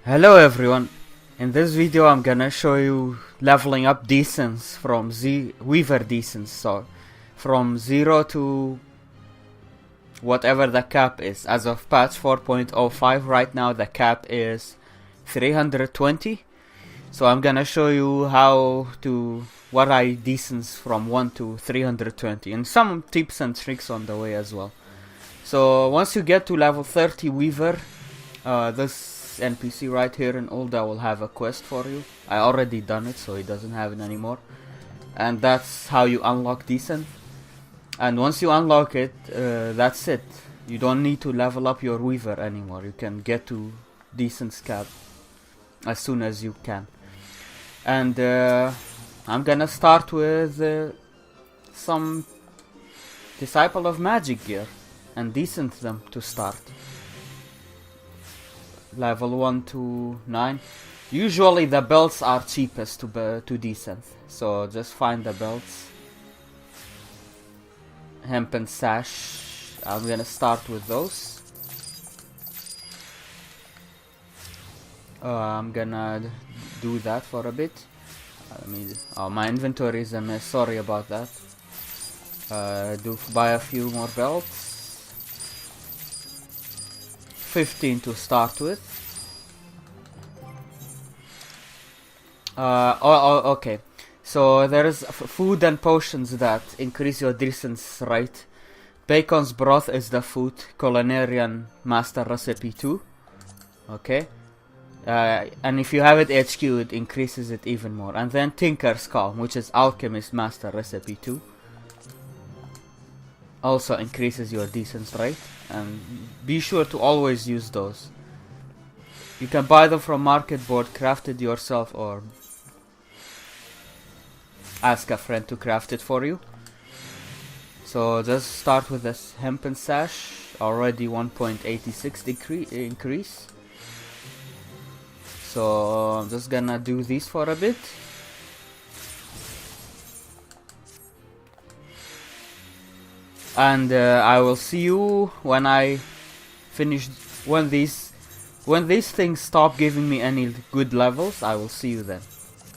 Hello everyone, in this video I'm gonna show you leveling up decents from Weaver decents, so from 0 to whatever the cap is. As of patch 4.05 right now the cap is 320, so I'm gonna show you what I decents from 1 to 320 and some tips and tricks on the way as well. So once you get to level 30 Weaver, this NPC right here in Ulda will have a quest for you. I already done it, so he doesn't have it anymore, and that's how you unlock decent. And once you unlock it, that's it. You don't need to level up your Weaver anymore. You can get to decent cap as soon as you can. And I'm gonna start with some Disciple of Magic gear and decent them to start. Level 1 to 9. Usually the belts are cheapest to decent, so just find the belts. Hemp and sash, I'm gonna start with those. I'm gonna do that for a bit. My inventory is a mess, sorry about that. Buy a few more belts. 15 to start with. Okay. So there is food and potions that increase your decence rate. Bacon's broth is the food. Culinarian master recipe 2. Okay. And if you have it HQ, it increases it even more. And then Tinker's Calm, which is alchemist master recipe 2. Also increases your decence rate, and be sure to always use those. You can buy them from marketboard, craft it yourself, or ask a friend to craft it for you. So just start with this hemp and sash, already 1.86 increase. So I'm just gonna do this for a bit. And I will see you when I finish. When these things stop giving me any good levels, I will see you then.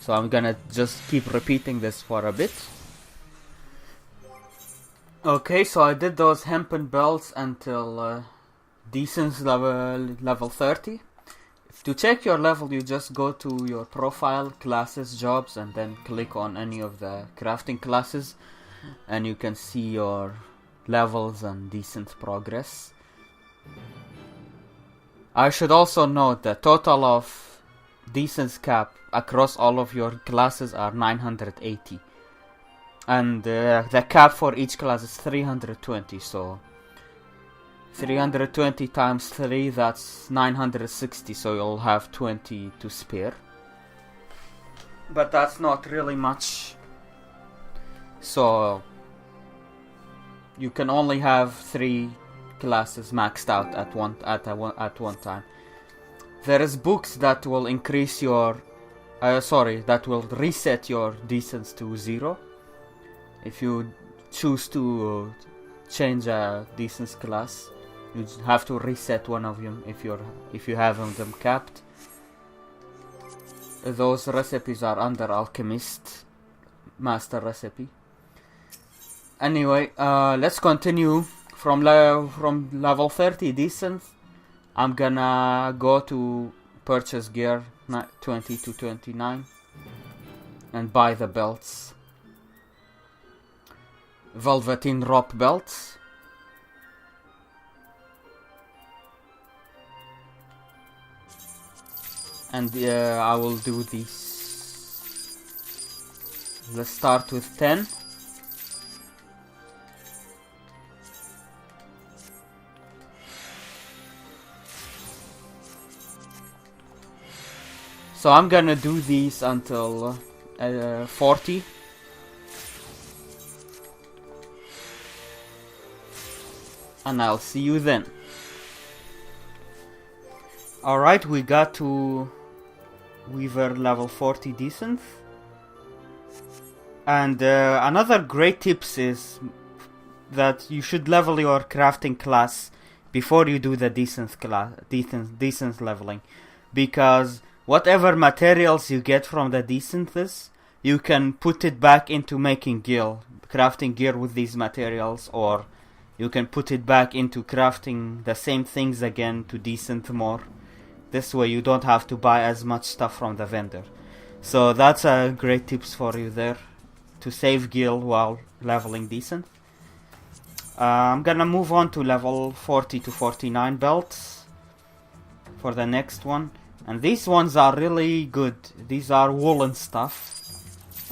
So I'm gonna just keep repeating this for a bit. Okay, so I did those hempen belts until decent level 30. To check your level, you just go to your profile, classes, jobs, and then click on any of the crafting classes, and you can see your levels and decent progress. I should also note the total of decent cap across all of your classes are 980, and the cap for each class is 320, so 320 times 3, that's 960, so you'll have 20 to spare, but that's not really much. So you can only have 3 classes maxed out at one time. There is books that will increase your that will reset your decence to 0 if you choose to change a decence class. You have to reset one of them if you have them capped. Those recipes are under alchemist master recipe. Anyway, let's continue from level 30 decent. I'm gonna go to purchase gear 20 to 29 and buy the belts. Velveteen rope belts. And I will do these. Let's start with 10. So I'm gonna do these until 40. And I'll see you then. Alright, we got to Weaver level 40 decent. And another great tips is that you should level your crafting class before you do the decent leveling. because whatever materials you get from the Desynthesis, you can put it back into making gear, crafting gear with these materials, or you can put it back into crafting the same things again to desynth more. This way you don't have to buy as much stuff from the vendor. So that's a great tips for you there, to save gil while leveling Desynth. I'm gonna move on to level 40 to 49 belts for the next one. And these ones are really good. These are woolen stuff.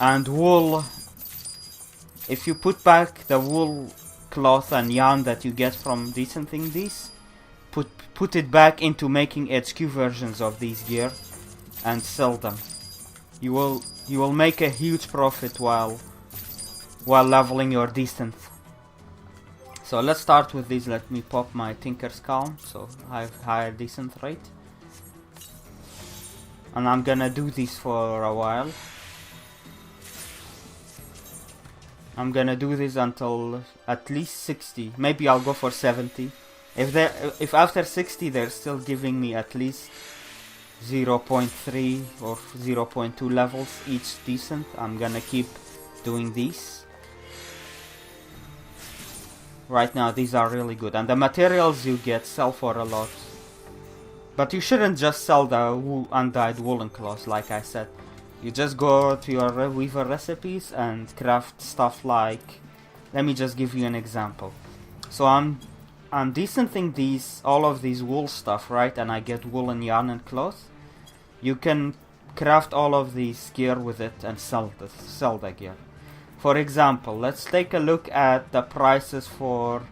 And wool, if you put back the wool cloth and yarn that you get from desenthing these, put it back into making HQ versions of these gear and sell them. You will make a huge profit while leveling your Desynth. So let's start with these. Let me pop my Tinker's Calm, so I have higher Desynth rate. And I'm gonna do these for a while. I'm gonna do this until at least 60. Maybe I'll go for 70. If after 60 they're still giving me at least 0.3 or 0.2 levels each Desynth, I'm gonna keep doing these. Right now these are really good, and the materials you get sell for a lot. But you shouldn't just sell the undyed woolen cloths, like I said. You just go to your weaver recipes and craft stuff like, let me just give you an example. So I'm desenthing all of these wool stuff, right? And I get woolen yarn and cloth. You can craft all of these gear with it and sell the gear. For example, let's take a look at the prices for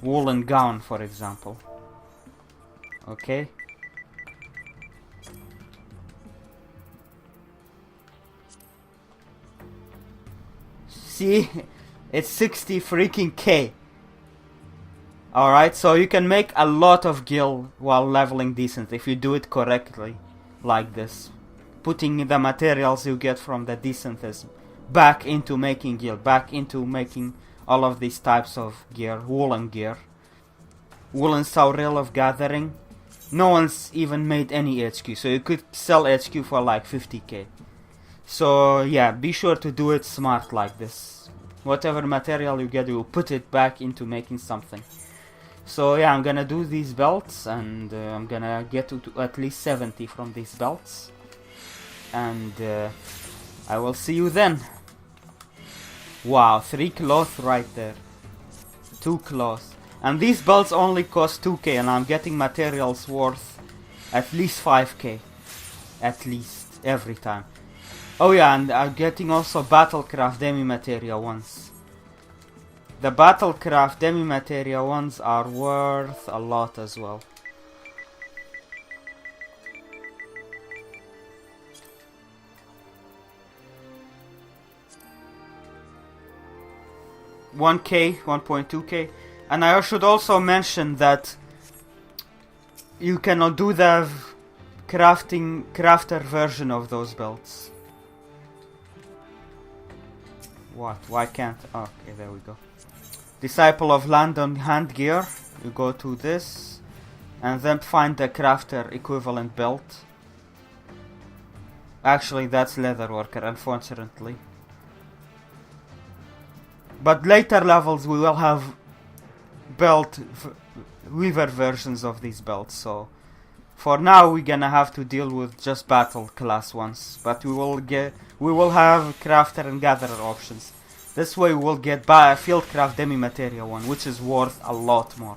woolen gown, for example. Okay. See, it's 60 freaking K. Alright, so you can make a lot of gil while leveling Desynth if you do it correctly, like this. Putting the materials you get from the Desynthesis back into making gil, back into making all of these types of gear, woolen gear. Woolen saurel of gathering. No one's even made any HQ, so you could sell HQ for like 50k. So yeah, be sure to do it smart like this. Whatever material you get, you put it back into making something. So yeah, I'm gonna do these belts, and I'm gonna get to at least 70 from these belts. And I will see you then. Wow, 3 cloth right there. 2 cloth. And these belts only cost 2k, and I'm getting materials worth at least 5k. At least, every time. Oh yeah, and I'm getting also Battlecraft demi-materia ones. The Battlecraft demi-materia ones are worth a lot as well. $1k, 1.2k. And I should also mention that you cannot do the crafter version of those belts. What? Why can't? Oh, okay, there we go. Disciple of Land on Hand Gear. You go to this and then find the crafter equivalent belt. Actually, that's Leatherworker, unfortunately. But later levels we will have weaver versions of these belts, so for now we're gonna have to deal with just battle class ones, but we will have crafter and gatherer options. This way we'll get by a fieldcraft demi-materia one, which is worth a lot more.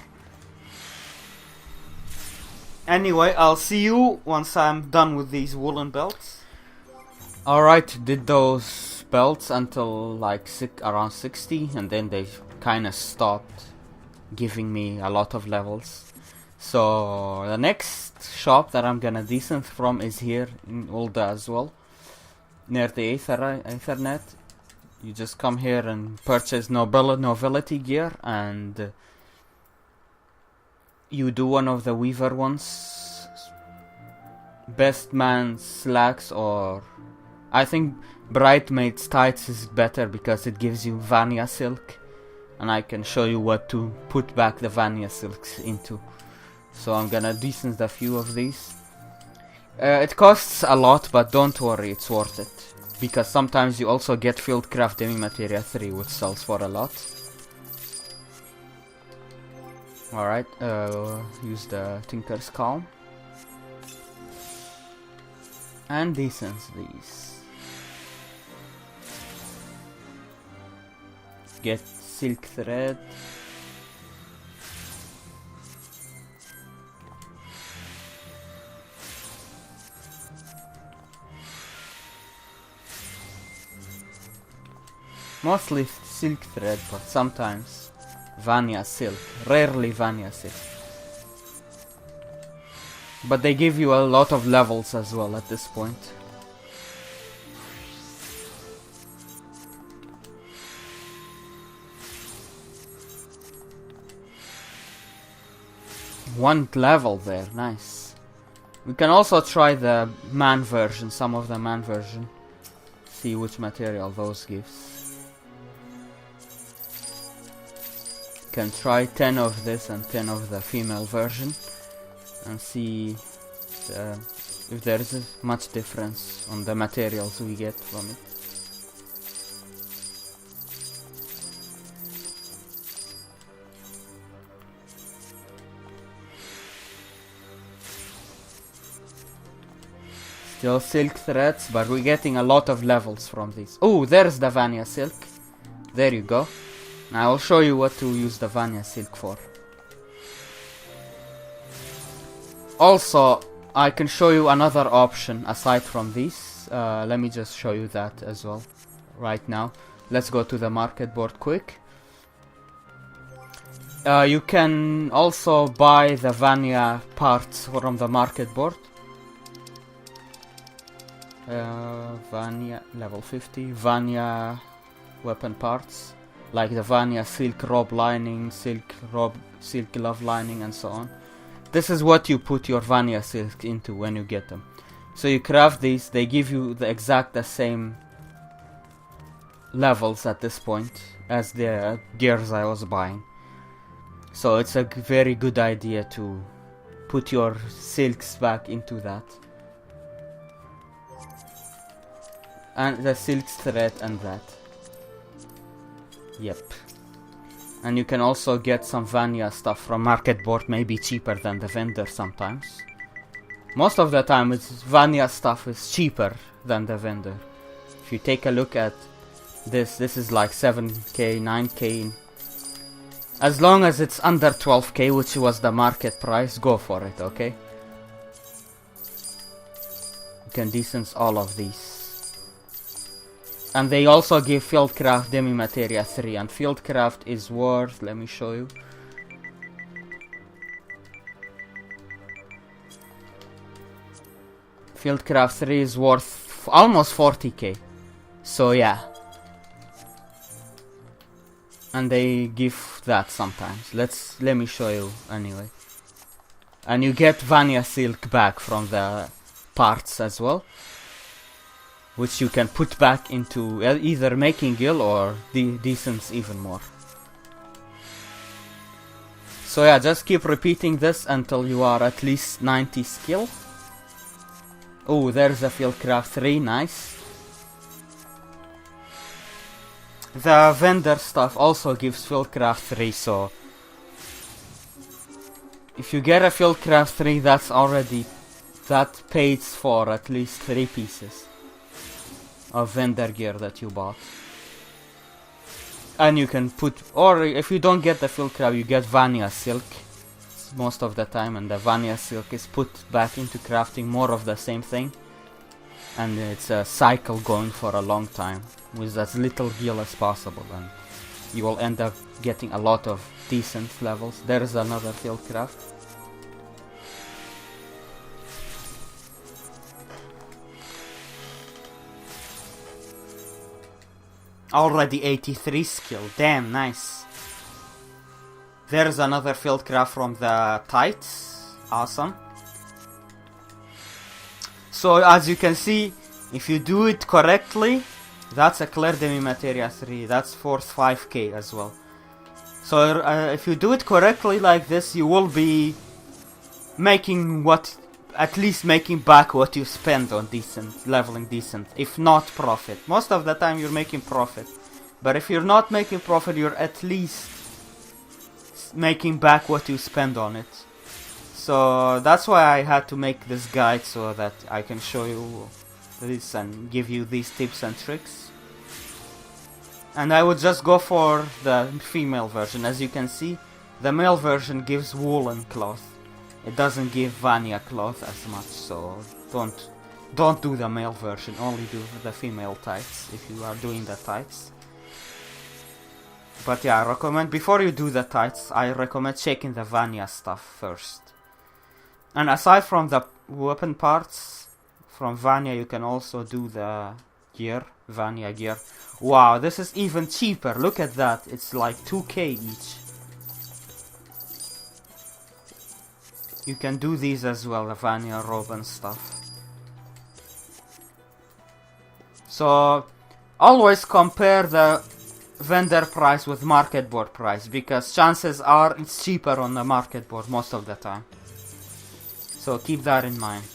Anyway, I'll see you once I'm done with these woolen belts. Alright, did those belts until like around 60, and then they kinda stopped giving me a lot of levels. So the next shop that I'm gonna desynth from is here in Ulda as well, near the Ethernet. You just come here and purchase nobility gear, and you do one of the weaver ones, best man slacks, or I think bridesmaid's tights is better because it gives you Vanya silk, and I can show you what to put back the Vanya silks into. So I'm gonna desynth a few of these. It costs a lot, but don't worry, it's worth it. Because sometimes you also get Fieldcraft Demi-Materia 3, which sells for a lot. Alright, use the Tinker's Calm. And descends these. Get Silk Thread. Mostly Silk Thread, but sometimes Vanya Silk. Rarely Vanya Silk. But they give you a lot of levels as well at this point. One level there, nice. We can also try the man version, some of the man version. See which material those gives. Can try 10 of this and 10 of the female version and see if there is much difference on the materials we get from it. Still silk threads, but we're getting a lot of levels from these. Oh, there's the Vanya silk. There you go. Now I'll show you what to use the Vanya silk for. Also, I can show you another option aside from these. Let me just show you that as well right now. Let's go to the market board quick. You can also buy the Vanya parts from the market board. Vanya level 50, Vanya weapon parts. Like the Vanya silk robe lining, silk glove lining, and so on. This is what you put your Vanya silk into when you get them. So you craft these, they give you the same levels at this point as the gears I was buying. So it's a very good idea to put your silks back into that. And the silk thread and that. Yep. And you can also get some Vanya stuff from market board, maybe cheaper than the vendor sometimes. Most of the time it's Vanya stuff is cheaper than the vendor. If you take a look at this is like 7k, 9k. As long as it's under 12k, which was the market price, go for it, okay? You can distance all of these. And they also give Fieldcraft Demi-Materia 3, and Fieldcraft is worth, let me show you. Fieldcraft 3 is worth almost 40k. So yeah. And they give that sometimes. Let me show you anyway. And you get Vanya silk back from the parts as well, which you can put back into either making gil or decents even more. So yeah, just keep repeating this until you are at least 90 skill. Oh, there's a Fieldcraft 3, nice. The vendor stuff also gives Fieldcraft 3, so if you get a Fieldcraft 3, that pays for at least 3 pieces of vendor gear that you bought. And you can put, or if you don't get the Fieldcraft, you get Vanya silk most of the time, and the Vanya silk is put back into crafting more of the same thing, and it's a cycle going for a long time with as little gil as possible, and you will end up getting a lot of decent levels. There is another Fieldcraft. Already 83 skill, damn nice. There's another Fieldcraft from the tights, awesome. So as you can see, if you do it correctly, that's a clear Demi-Materia 3, that's worth 5k as well. So if you do it correctly like this, you will be making what at least making back what you spent on decent, leveling decent, if not profit. Most of the time you're making profit, but if you're not making profit, you're at least making back what you spend on it. So that's why I had to make this guide, so that I can show you this and give you these tips and tricks. And I would just go for the female version. As you can see, the male version gives woolen cloth. It doesn't give Vanya cloth as much, so don't do the male version, only do the female tights if you are doing the tights. But yeah, I recommend, before you do the tights, I recommend checking the Vanya stuff first. And aside from the weapon parts, from Vanya you can also do the gear, Vanya gear. Wow, this is even cheaper, look at that, it's like 2k each. You can do these as well, the Vanya robe and stuff. So, always compare the vendor price with market board price, because chances are it's cheaper on the market board most of the time. So keep that in mind.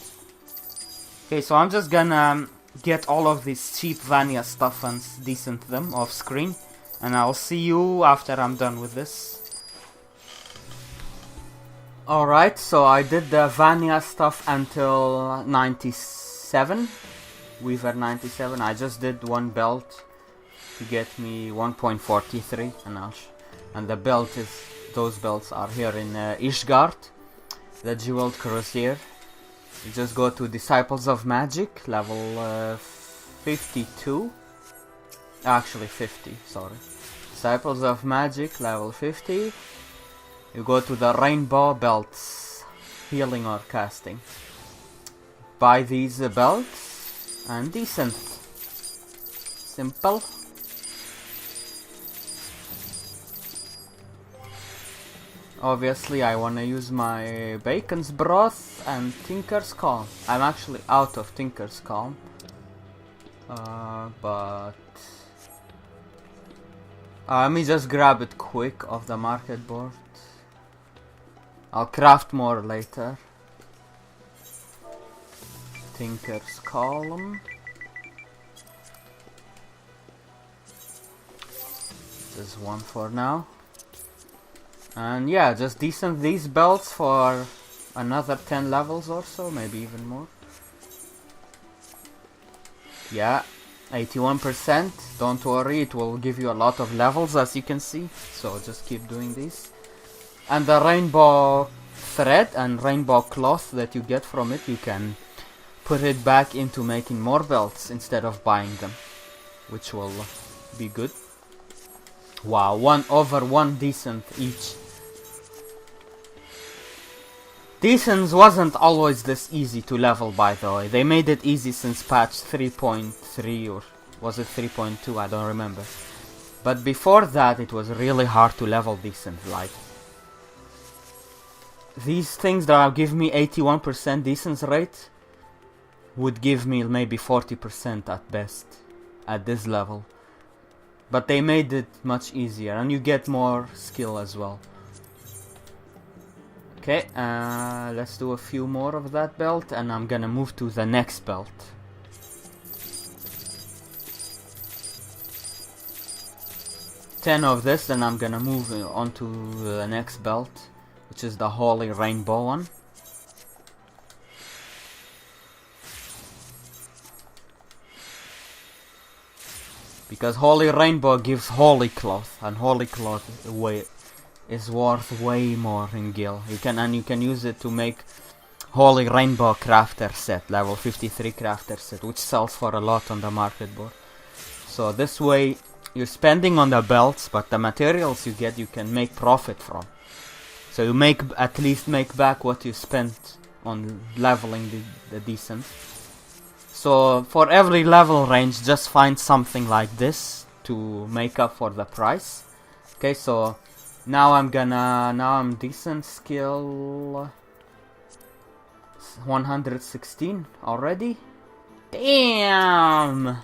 Okay, so I'm just gonna get all of this cheap Vanya stuff and decent them off screen, and I'll see you after I'm done with this. Alright, so I did the Vanya stuff until 97, Weaver 97. I just did one belt to get me 1.43, and the belt is, those belts are here in Ishgard, the Jeweled Crusader. You just go to Disciples of Magic, level 52, actually 50, sorry. Disciples of Magic, level 50. You go to the Rainbow Belts, healing or casting. Buy these belts, and decent. Simple. Obviously I wanna use my Bacon's Broth and Tinker's Calm. I'm actually out of Tinker's Calm. But let me just grab it quick off the market board. I'll craft more later. Tinker's Column. There's one for now. And yeah, just decent these belts for another 10 levels or so, maybe even more. Yeah, 81%. Don't worry, it will give you a lot of levels, as you can see. So just keep doing these. And the rainbow thread and rainbow cloth that you get from it, you can put it back into making more belts instead of buying them, which will be good. Wow, one decent each. Decents wasn't always this easy to level, by the way. They made it easy since patch 3.3 or was it 3.2, I don't remember. But before that it was really hard to level decent. Like, these things that give me 81% decent rate would give me maybe 40% at best at this level. But they made it much easier, and you get more skill as well. Okay, let's do a few more of that belt, and I'm gonna move to the next belt. Ten of this, then I'm gonna move on to the next belt, which is the Holy Rainbow one. Because Holy Rainbow gives Holy Cloth, and Holy Cloth is worth way more in Gil. You can use it to make Holy Rainbow Crafter set, level 53 Crafter set, which sells for a lot on the market board. So this way you're spending on the belts, but the materials you get you can make profit from. So you at least make back what you spent on leveling the decent. So for every level range, just find something like this to make up for the price. Okay, so now I'm decent skill 116 already. Damn,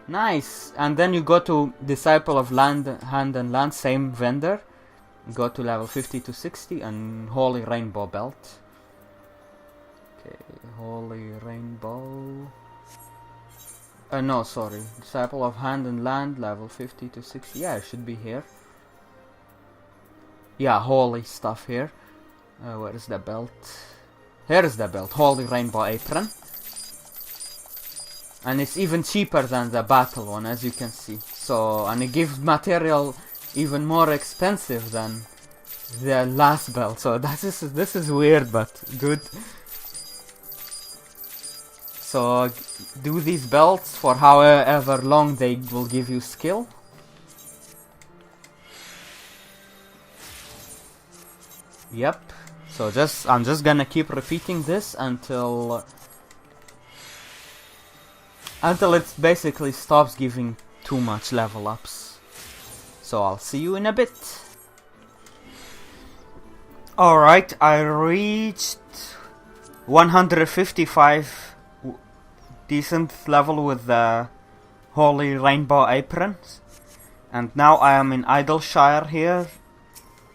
nice. And then you go to Disciple of Hand and Land, same vendor. Go to level 50 to 60 and Holy Rainbow Belt. Okay, Holy Rainbow. No, sorry. Disciple of Hand and Land, level 50 to 60. Yeah, it should be here. Yeah, holy stuff here. Where is the belt? Here is the belt. Holy Rainbow Apron. And it's even cheaper than the battle one, as you can see. So, and it gives material even more expensive than the last belt. So this is weird but good. So do these belts for however long they will give you skill. Yep. So I'm just gonna keep repeating this until it basically stops giving too much level ups. So I'll see you in a bit. Alright, I reached 155 decent level with the Holy Rainbow Aprons. And now I am in Idleshire here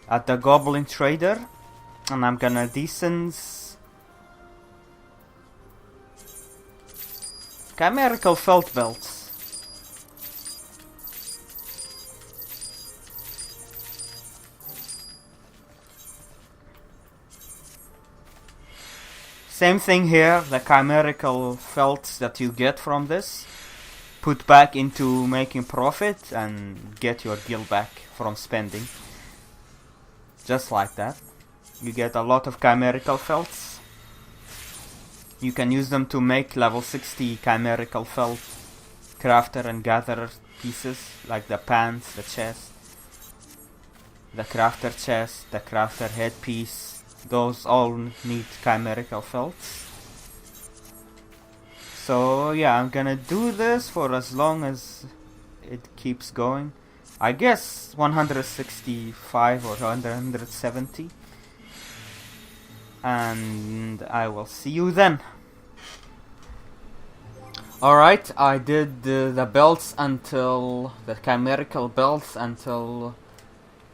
at the Goblin Trader. And I'm gonna decent chimerical felt belts. Same thing here, the chimerical felts that you get from this, put back into making profit and get your gil back from spending. Just like that. You get a lot of chimerical felts. You can use them to make level 60 chimerical felt crafter and gatherer pieces, like the pants, the chest, the crafter chest, the crafter headpiece. Those all need chimerical felts. So yeah, I'm gonna do this for as long as it keeps going. I guess 165 or 170. And I will see you then. Alright, I did the belts until the chimerical belts until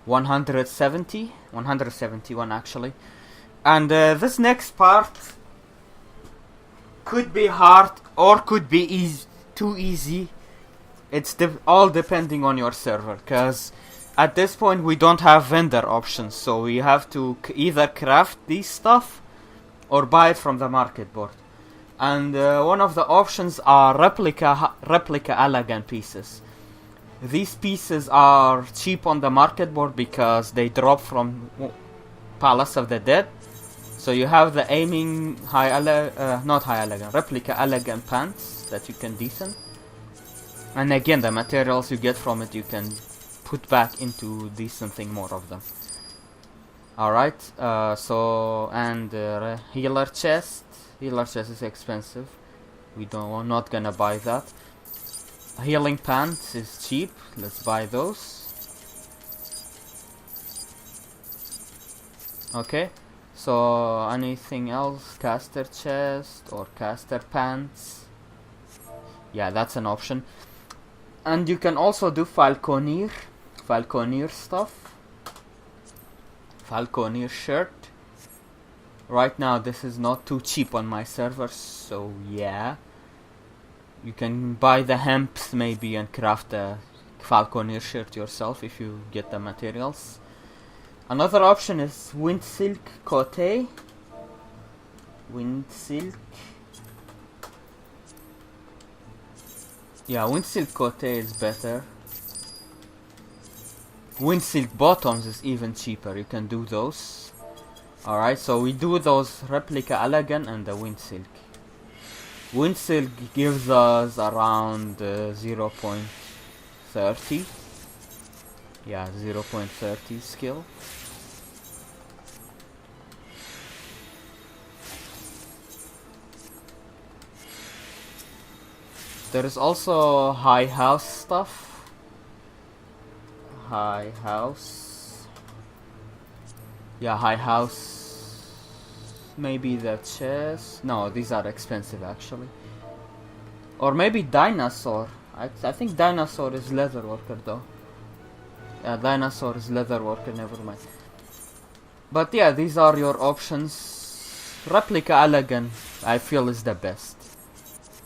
171 actually. And this next part could be hard or could be too easy. It's all depending on your server, because at this point we don't have vendor options, so we have to either craft these stuff or buy it from the market board. And one of the options are replica allagan pieces. These pieces are cheap on the market board because they drop from Palace of the Dead. So you have the aiming replica allagan pants that you can decent. And again, the materials you get from it you can put back into decenting more of them. Alright, healer chest. Healer chest is expensive. We're not gonna buy that. Healing pants is cheap. Let's buy those. Okay. So anything else? Caster chest or caster pants? Yeah, that's an option. And you can also do falconer stuff. Falconer shirt. Right now this is not too cheap on my server, so yeah. You can buy the hemps maybe and craft a falconer shirt yourself if you get the materials. Another option is wind silk cote. Wind silk. Yeah, wind silk cote is better. Wind silk bottoms is even cheaper. You can do those. Alright, so we do those replica allagan and the wind silk. Wind silk gives us around 0.30. Yeah, 0.30 skill. There is also high house stuff. High house. Yeah, high house. Maybe the chest. No, these are expensive actually. Or maybe dinosaur. I think dinosaur is leatherworker though. Yeah, dinosaur is leatherworker, never mind. But yeah, these are your options. replica allagan I feel is the best.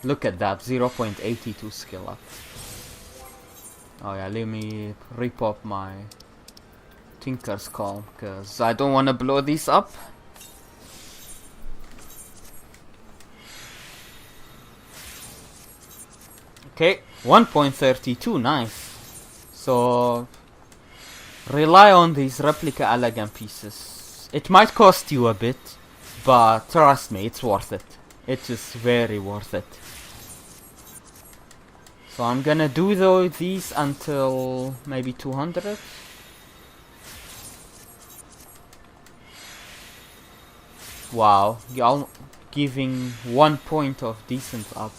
Look at that, 0.82 skill up. Oh yeah, let me repop my Tinker's Calm, because I don't want to blow these up. Okay, 1.32, nice. So, rely on these replica allagan pieces. It might cost you a bit, but trust me, it's worth it. It is very worth it. So I'm gonna do these until maybe 200. Wow, y'all giving 1 point of decent up.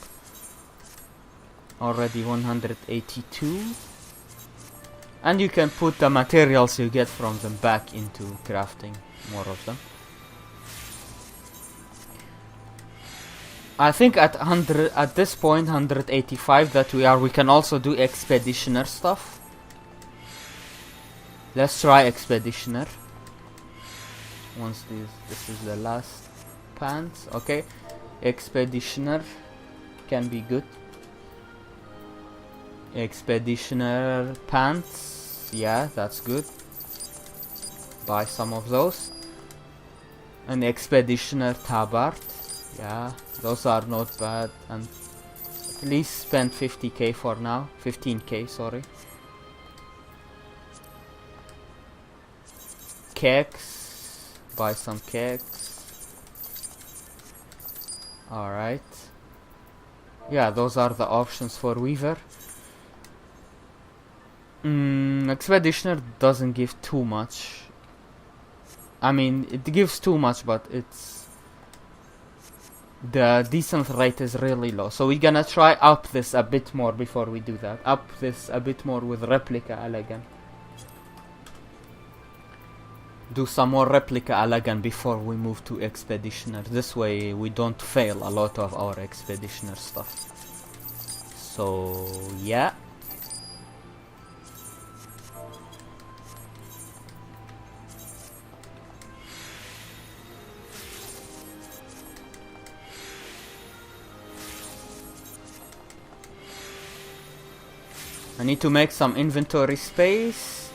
Already 182. And you can put the materials you get from them back into crafting more of them. I think at this point, 185 that we can also do expeditioner stuff. Let's try expeditioner. Once this is the last pants, okay. Expeditioner can be good. Expeditioner pants, yeah, that's good. Buy some of those. An expeditioner tabard, yeah, those are not bad. And at least spend 50k for now, 15k, sorry. Cakes, buy some cakes. Alright. Yeah, those are the options for Weaver. Expeditioner doesn't give too much. I mean, it gives too much, but the decent rate is really low. So we're gonna try up this a bit more before we do that. Up this a bit more with replica allagan. Do some more replica allagan before we move to expeditioner. This way we don't fail a lot of our expeditioner stuff. So yeah. I need to make some inventory space.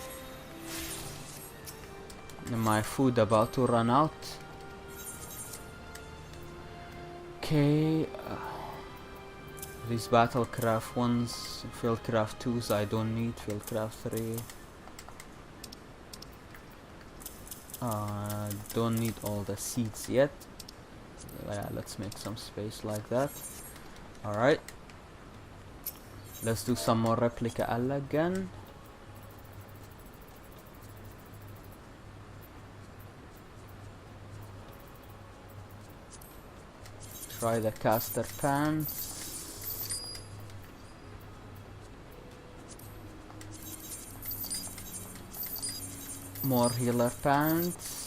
My food about to run out. Okay. These battlecraft ones, fieldcraft 2s I don't need, fieldcraft 3. Don't need all the seeds yet. Yeah, let's make some space like that. Alright. Let's do some more replica allagan. Try the caster pants. More healer pants.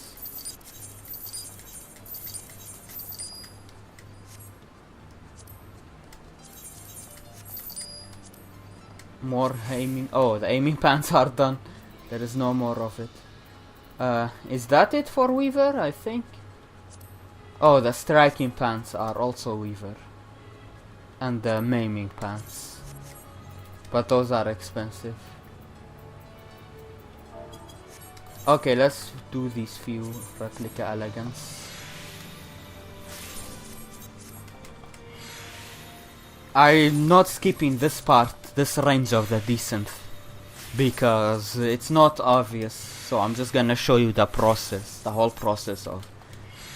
More aiming. Oh, the aiming pants are done. There is no more of it. Is that it for Weaver? I think. Oh, the striking pants are also Weaver. And the maiming pants. But those are expensive. Okay, let's do these few replica allegans. I'm not skipping this part, this range of the decent, because it's not obvious. So I'm just gonna show you the process, the whole process of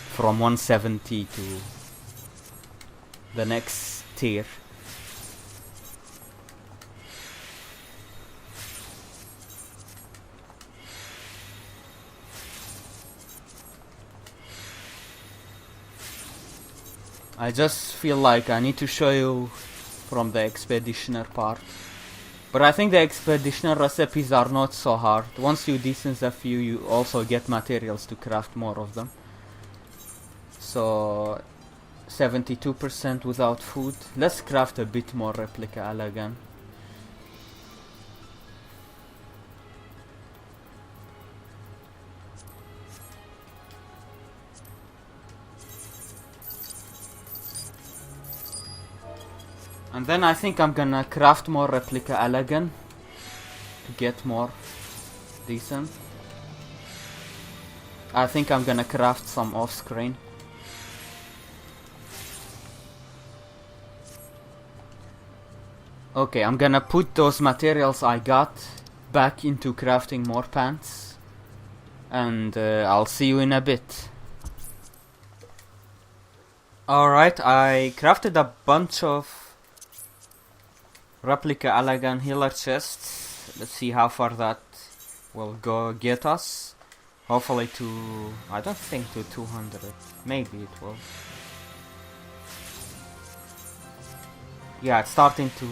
from 170 to the next tier. I just feel like I need to show you from the expeditioner part. But I think the expeditioner recipes are not so hard. Once you decent a few, you also get materials to craft more of them. So 72% without food. Let's craft a bit more replica allagan. And then I think I'm gonna craft more replica allagan to get more decent. I think I'm gonna craft some off screen. Okay, I'm gonna put those materials I got back into crafting more pants. And I'll see you in a bit. Alright, I crafted a bunch of replica allagan healer chests. Let's see how far that will go get us. Hopefully to... I don't think to 200. Maybe it will. Yeah, it's starting to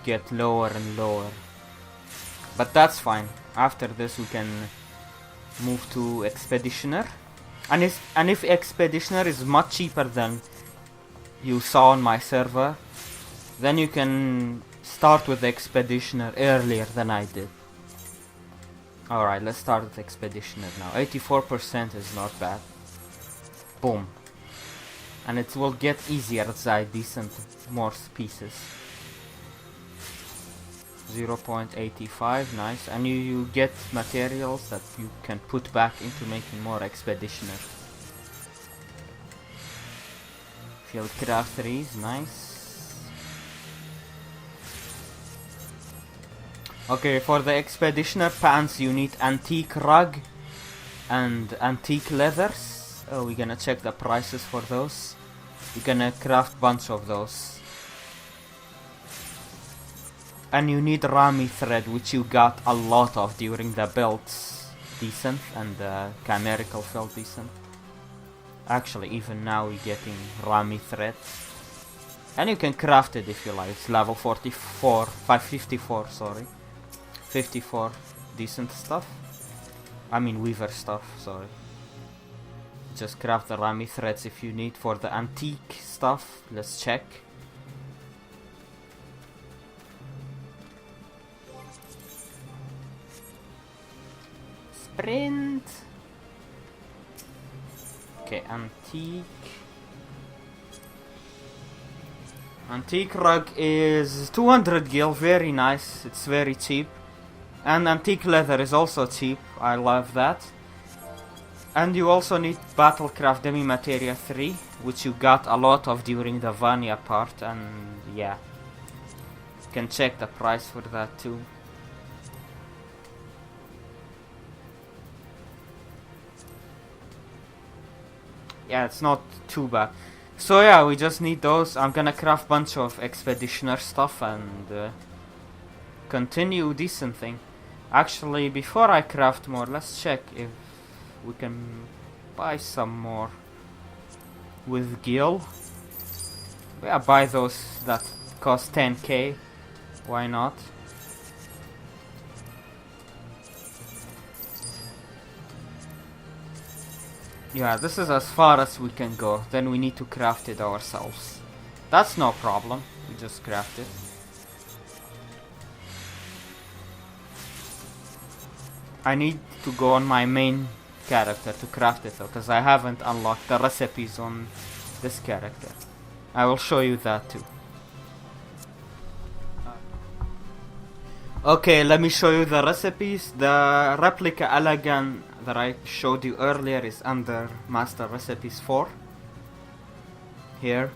get lower and lower. But that's fine. After this we can move to Expeditioner. And if Expeditioner is much cheaper than you saw on my server, then you can start with Expeditioner earlier than I did. Alright, let's start with Expeditioner now. 84% is not bad. Boom. And it will get easier as I decent more pieces. 0.85, nice. And you get materials that you can put back into making more Expeditioner. Field craft 3s, nice. Okay, for the Expeditioner pants you need antique rug and antique leathers. Oh, we're gonna check the prices for those. We're gonna craft bunch of those. And you need Rami thread, which you got a lot of during the builds decent and the chimerical felt decent. Actually, even now we're getting Rami thread. And you can craft it if you like. It's level 44, 554, sorry. 54 decent stuff. I mean weaver stuff, sorry. Just craft the Rami threads if you need. For the antique stuff, let's check. Sprint. Okay, antique. Antique rug is 200 gil, very nice, it's very cheap. And antique leather is also cheap, I love that. And you also need Battlecraft Demi Materia 3, which you got a lot of during the Vanya part, and yeah. You can check the price for that too. Yeah, it's not too bad. So yeah, we just need those. I'm gonna craft bunch of Expeditioner stuff and continue decent thing. Actually, before I craft more, let's check if we can buy some more with Gil. Yeah, buy those that cost 10k. Why not? Yeah, this is as far as we can go. Then we need to craft it ourselves. That's no problem. We just craft it. I need to go on my main character to craft it though, because I haven't unlocked the recipes on this character. I will show you that too. Okay, let me show you the recipes. The replica allagan that I showed you earlier is under Master Recipes 4. Here.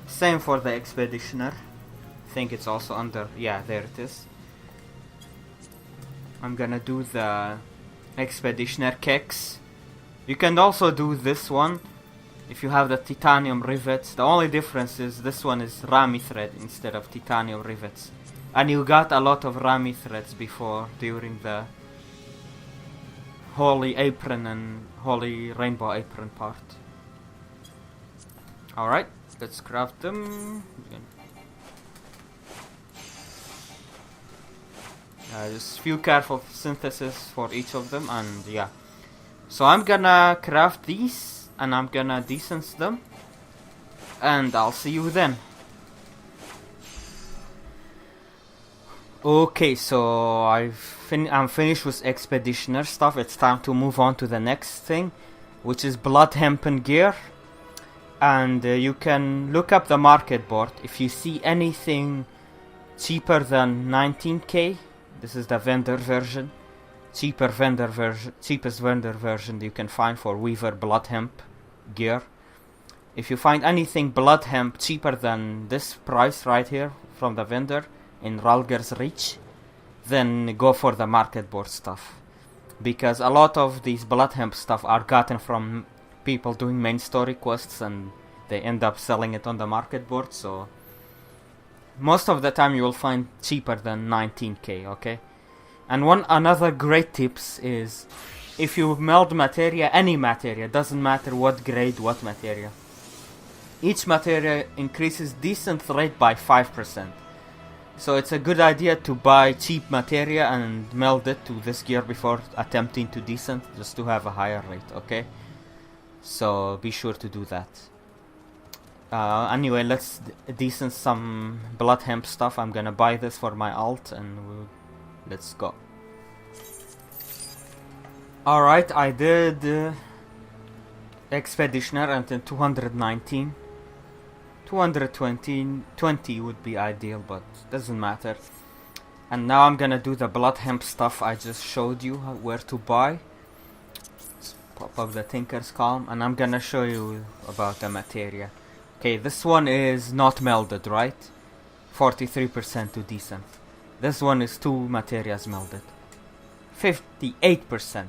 Same for the Expeditioner. I think it's also under... yeah, there it is. I'm gonna do the Expeditioner kicks. You can also do this one if you have the titanium rivets. The only difference is this one is Rami thread instead of titanium rivets. And you got a lot of Rami threads before during the Holy Apron and Holy Rainbow Apron part. Alright, let's craft them. Just few careful synthesis for each of them, and yeah. So I'm gonna craft these and I'm gonna decence them, and I'll see you then. Okay, so I'm finished with Expeditioner stuff. It's time to move on to the next thing, which is Blood Hempen gear. and you can look up the market board. If you see anything cheaper than 19k, this is the vendor version, cheapest vendor version you can find for Weaver blood hemp gear. If you find anything blood hemp cheaper than this price right here from the vendor in Ralger's Reach, then go for the market board stuff, because a lot of these blood hemp stuff are gotten from people doing main story quests and they end up selling it on the market board. So most of the time you will find cheaper than 19k, okay? And another great tips is, if you meld materia, any materia, doesn't matter what grade, what materia, each materia increases decent rate by 5%. So it's a good idea to buy cheap materia and meld it to this gear before attempting to decent, just to have a higher rate, okay? So be sure to do that. Anyway, let's decent some blood hemp stuff. I'm gonna buy this for my alt and let's go. Alright, I did Expeditioner until 219. 220 would be ideal, but doesn't matter. And now I'm gonna do the blood hemp stuff I just showed you where to buy. Let's pop up the Tinker's Calm and I'm gonna show you about the materia. Okay, this one is not melded, right? 43% to decent. This one is 2 materias melded. 58%.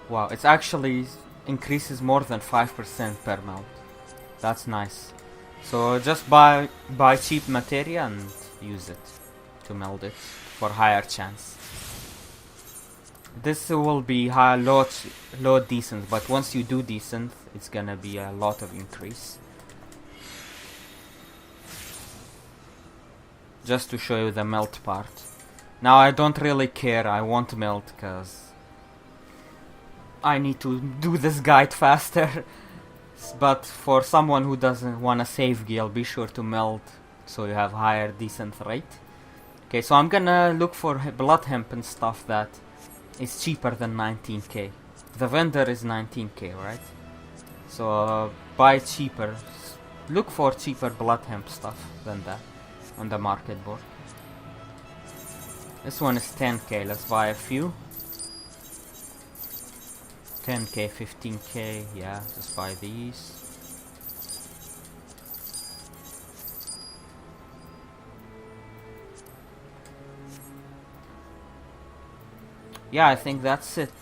Wow, it's actually increases more than 5% per meld. That's nice. So just buy cheap materia and use it to meld it for higher chance. This will be low decent, but once you do decent, it's gonna be a lot of increase. Just to show you the melt part. Now I don't really care, I won't melt cause I need to do this guide faster. But for someone who doesn't wanna save gil, be sure to melt so you have higher decent rate. Okay, so I'm gonna look for blood hemp and stuff that is cheaper than 19k. The vendor is 19k, right? So buy cheaper. Look for cheaper blood hemp stuff than that on the market board. This one is 10k. Let's buy a few. 10k, 15k. Yeah, just buy these. Yeah, I think that's it.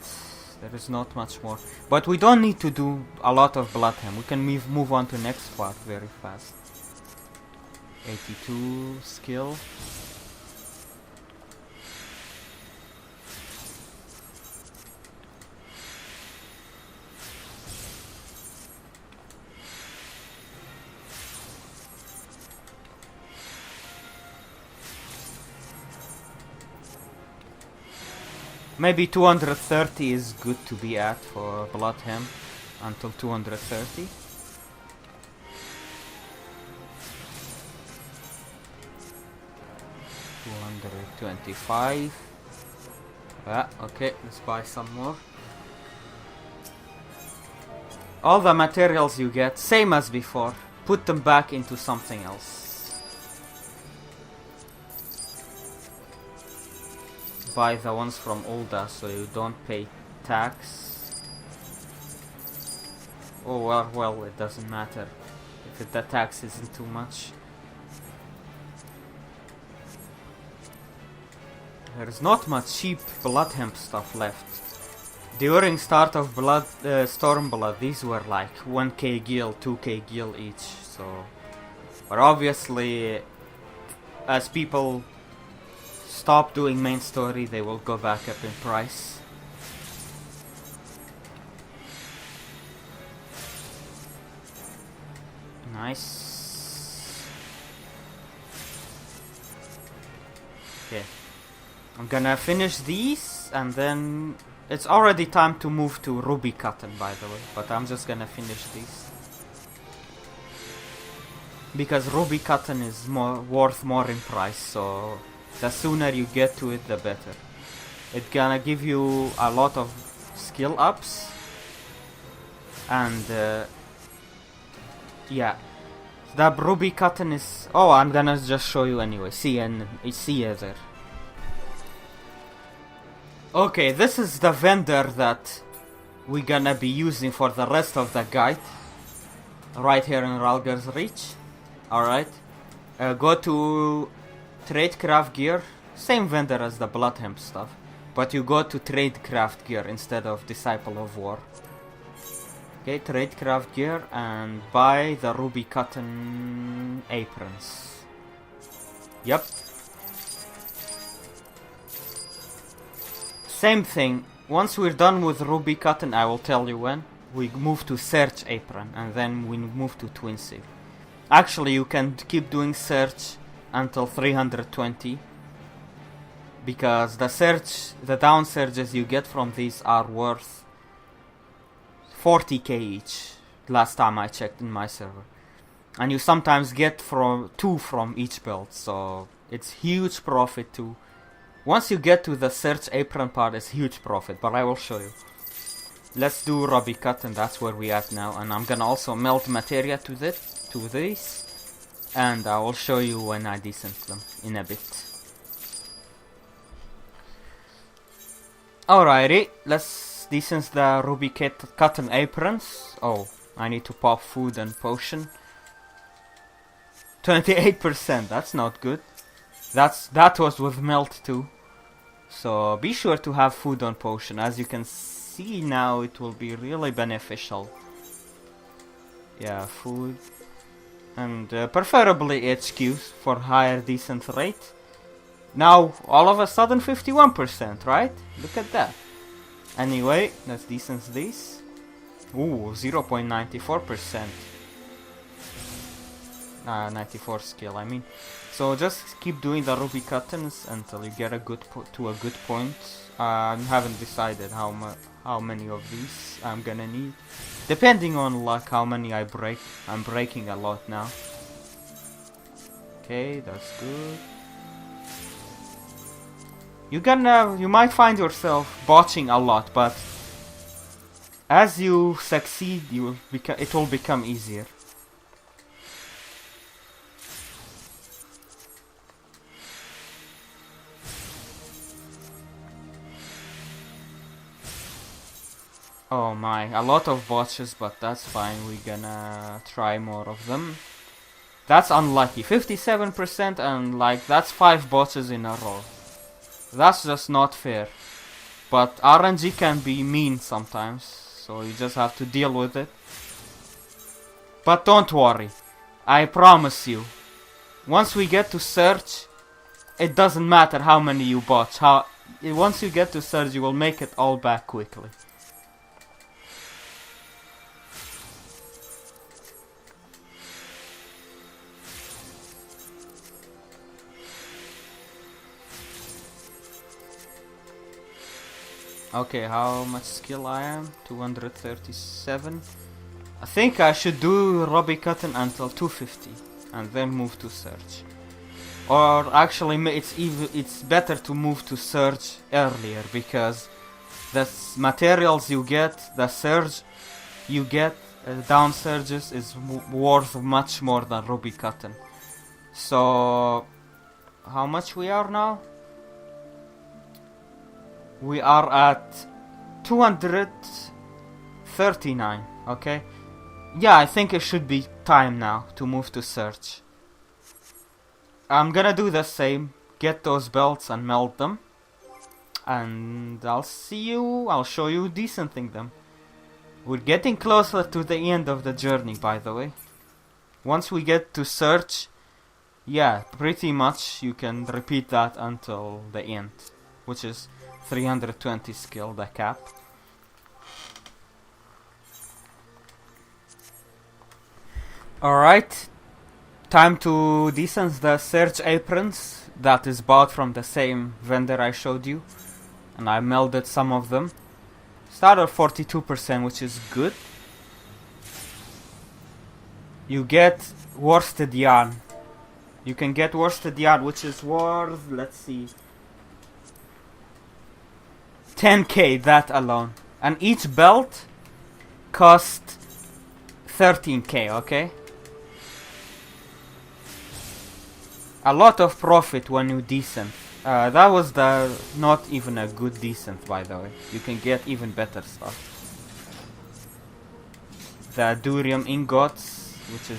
There is not much more. But we don't need to do a lot of blood hemp. We can move on to next part very fast. 82 skill. Maybe 230 is good to be at for blood hemp until 230. $225. Yeah, okay, let's buy some more. All the materials you get, same as before, put them back into something else. Buy the ones from Ulda so you don't pay tax. Oh well, it doesn't matter if the tax isn't too much. There's not much cheap blood hemp stuff left. During start of Stormblood, these were like 1k gil, 2k gil each. So, but obviously, as people stop doing main story, they will go back up in price. Nice. Okay, I'm gonna finish these and then it's already time to move to Ruby Cotton, by the way, but I'm just gonna finish these because Ruby Cotton is worth more in price, so the sooner you get to it, the better. It's gonna give you a lot of skill ups. And yeah, the ruby cotton is... Oh, I'm gonna just show you anyway. See you there. Okay, this is the vendor that we're gonna be using for the rest of the guide. Right here in Ralger's Reach. Alright. Go to Trade Craft Gear. Same vendor as the Blood Hemp stuff. But you go to Trade Craft Gear instead of Disciple of War. Okay, Trade Craft Gear and buy the Ruby Cotton aprons. Yep. Same thing. Once we're done with Ruby Cotton, I will tell you when. We move to Search Apron and then we move to Twin Save. Actually, you can keep doing Search until 320. Because the down surges you get from these are worth 40k each, last time I checked in my server. And you sometimes get 2 from each build, so it's huge profit too. Once you get to the search apron part, it's huge profit, but I will show you. Let's do Ruby Cut, and that's where we at now. And I'm gonna also melt materia to this, and I will show you when I descent them in a bit. Alrighty, let's descent the Ruby Cotton aprons. Oh, I need to pop food and potion. 28%, that's not good. That was with melt too. So be sure to have food on potion. As you can see now, it will be really beneficial. Yeah, food. And preferably HQs for higher decent rate. Now, all of a sudden 51%, right? Look at that. Anyway, let's descent these. Ooh, 0.94%. 94 skill, I mean. So just keep doing the Ruby Cuttons until you get a good point. I haven't decided how many of these I'm gonna need. Depending on luck, how many I break. I'm breaking a lot now. Okay, that's good. You might find yourself botching a lot, but as you succeed, it will become easier. Oh my, a lot of botches, but that's fine. We're gonna try more of them. That's unlucky, 57%, and like that's 5 botches in a row. That's just not fair. But RNG can be mean sometimes, so you just have to deal with it. But don't worry, I promise you, once we get to search, it doesn't matter how many you botch. Once you get to search, you will make it all back quickly. Okay, how much skill I am? 237. I think I should do Ruby Cotton until 250 and then move to search. Or actually, it's better to move to search earlier, because the materials you get, the surge you get, down surges is worth much more than Ruby Cotton. So how much we are now? We are at 239, okay? Yeah, I think it should be time now to move to search. I'm gonna do the same, get those belts and melt them. And I'll show you decenting them. We're getting closer to the end of the journey, by the way. Once we get to search, yeah, pretty much you can repeat that until the end, which is 320 skill, the cap. Alright, time to descent the search aprons that is bought from the same vendor I showed you. And I melded some of them. Start at 42%, which is good. You get worsted yarn. You can get worsted yarn, which is worth, let's see, 10k, that alone. And each belt costs 13k, okay? A lot of profit when you desynth. That was not even a good desynth, by the way. You can get even better stuff. The durium ingots, which is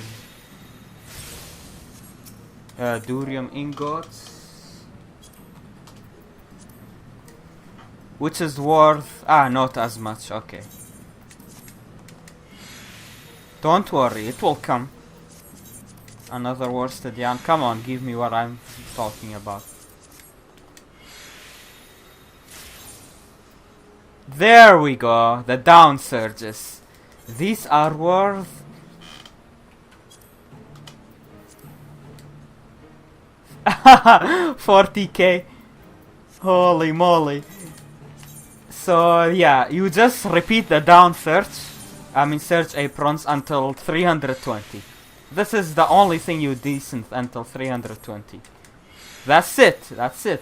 durium ingots, which is worth not as much. Okay, don't worry, it will come. Another worsted yarn. Come on, give me what I'm talking about. There we go, the down surges. These are worth $40k. Holy moly. So yeah, you just repeat the down search, search aprons until 320. This is the only thing you desynth until 320. That's it, that's it.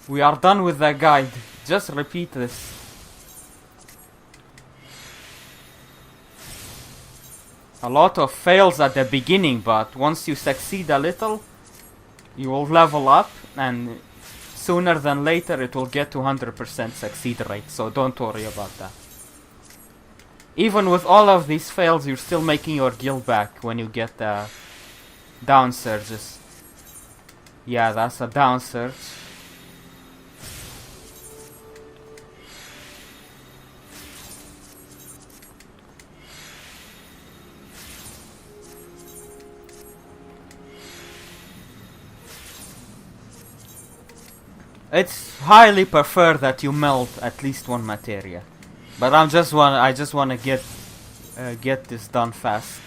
We are done with the guide. Just repeat this. A lot of fails at the beginning, but once you succeed a little, you will level up, and sooner than later it will get to 100% succeed rate, so don't worry about that. Even with all of these fails, you're still making your guild back when you get the down surges. Yeah, that's a down surge. It's highly preferred that you melt at least one materia, but I just want to get this done fast.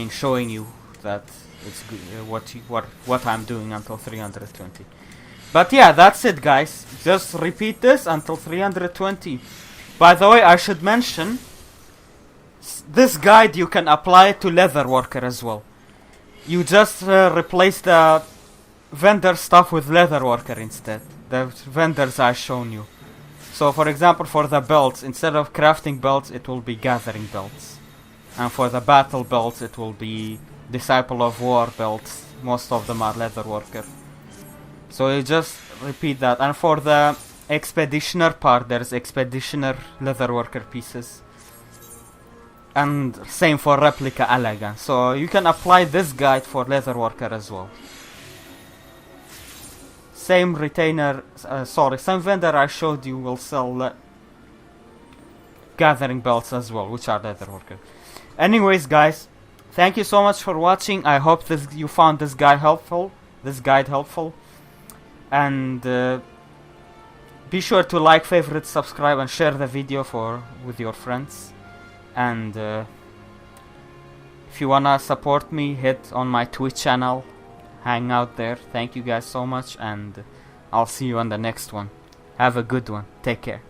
Showing you that it's good, what I'm doing until 320. But yeah, that's it, guys. Just repeat this until 320. By the way, I should mention this guide you can apply to Leatherworker as well. You just replace the vendor stuff with Leatherworker instead. The vendors I shown you. So for example, for the belts, instead of crafting belts, it will be gathering belts. And for the battle belts, it will be Disciple of War belts. Most of them are Leatherworker. So you just repeat that. And for the Expeditioner part, there's Expeditioner Leatherworker pieces. And same for Replica Allagan. So you can apply this guide for Leatherworker as well. Same retainer, same vendor I showed you will sell gathering belts as well, which are Leatherworker. Anyways, guys, thank you so much for watching. I hope you found this guide helpful. And be sure to like, favorite, subscribe, and share the video with your friends. And if you wanna support me, hit on my Twitch channel. Hang out there. Thank you guys so much, and I'll see you on the next one. Have a good one. Take care.